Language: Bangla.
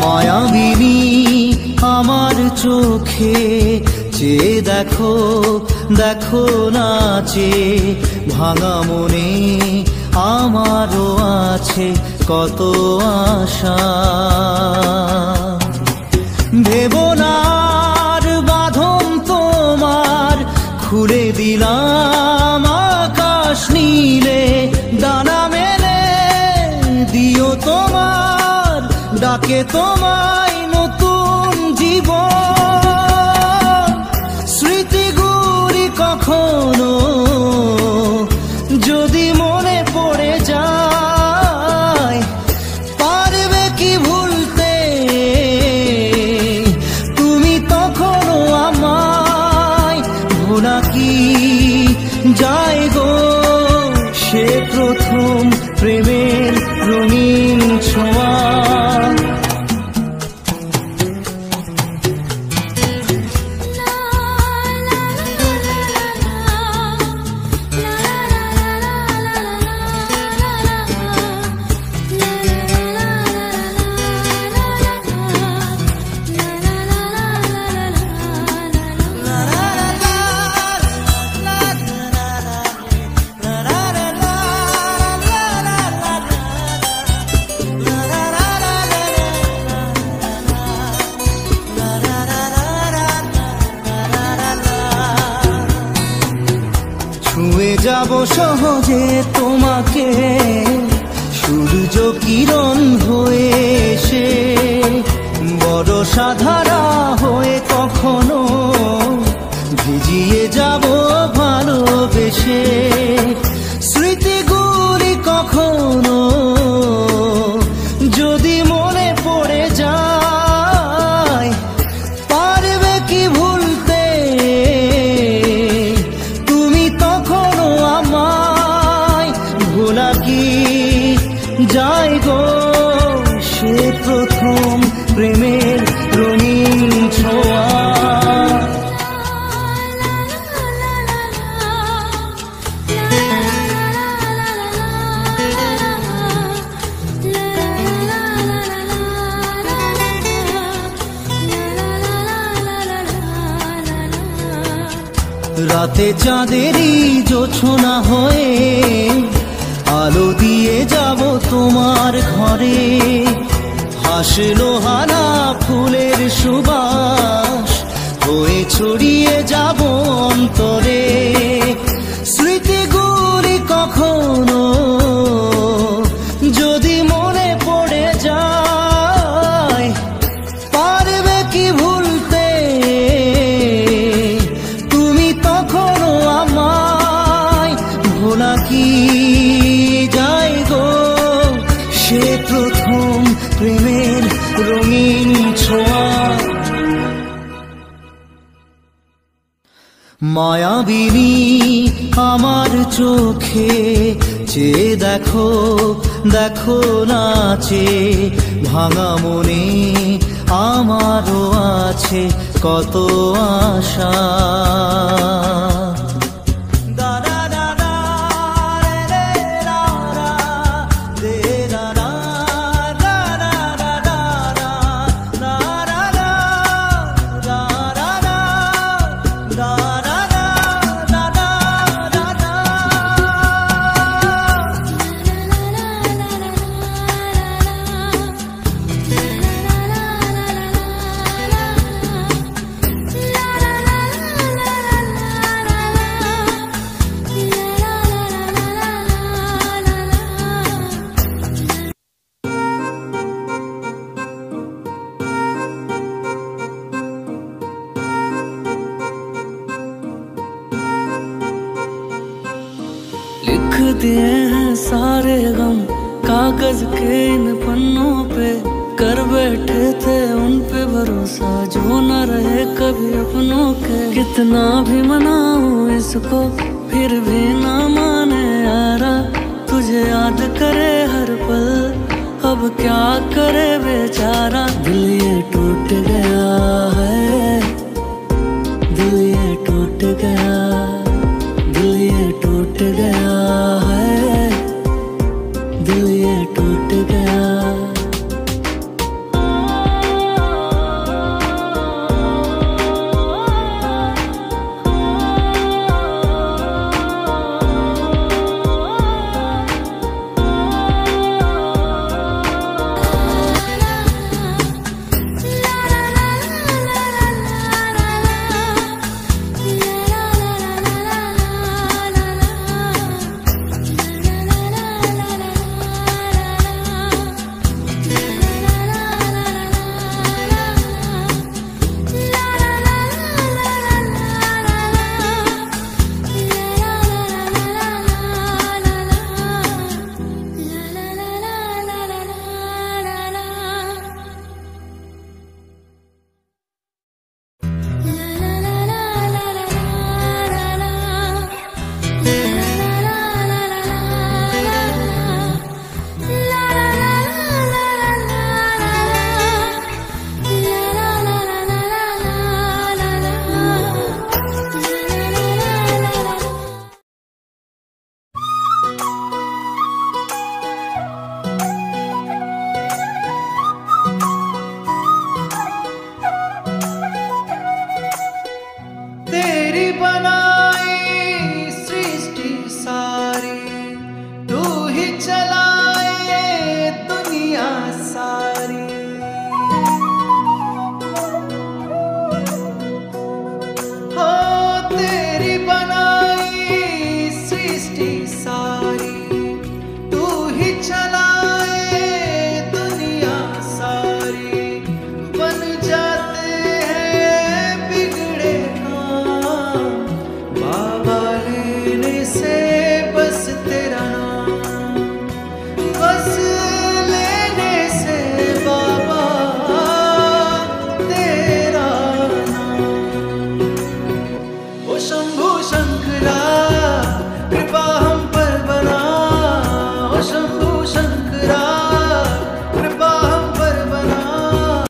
মায়াবিনী আমার চোখে চেয়ে দেখো দেখো নাচে ভাঙা মনে আমারও আছে কত আশা। ভেবনার বাঁধন তোমার খুলে দিলাম আকাশ নীলে, ডানা মেলে দিও তোমার ডাকে তোমায় নতুন জীবন। স্মৃতিগুলি কখনো যদি মনে পড়ে যায়, পারবে কি ভুলতে তুমি তখনও আমায়? ভোলা কি যায় গো সে প্রথম প্রেমের রঙিন ছোঁয়া। ছুঁয়ে যাব সহজে তোমাকে সূর্য কিরণ হয়ে এসে, বরষা ধারা হয়ে কখনো ভিজিয়ে যাব ভালোবেসে। স্মৃতিগুলি কখনো যদি মনে পড়ে যায়, পারবে কি ভুলতে তুমি তখনও আমায়? ভোলা কি যায় গো সে প্রথম প্রেমের রঙিন ছোঁয়া। রাতে চাঁদেরই জোছনা হয়ে আলো দিয়ে যাব তোমার ঘরে, হাসলো হানা ফুলের সুবাস হয়ে ছড়িয়ে যাব অন্তরে। স্মৃতিগুলি কখনো যদি মনে পড়ে যায়, পারবে কি ভুলতে তুমি তখনও আমায়? ভোলা কি যায় গো সে প্রথম প্রেমের রঙিন ছোঁয়া। মায়াবিনী আমার চোখে চেয়ে দেখো দেখো নাচে ভাঙা মনে আমারও আছে কত আশা। लिख दिए हैं सारे गम कागज के इन पन्नों पे, कर बैठे थे उन पे भरोसा जो न रहे कभी अपनों के। कितना भी मनाऊं इसको फिर भी ना माने यारा, तुझे याद करे हर पल अब क्या करे बेचारा। दिल ये टूट गया है, दिल ये टूट गया, दिल ये टूट गया है, दिल ये टूट गया।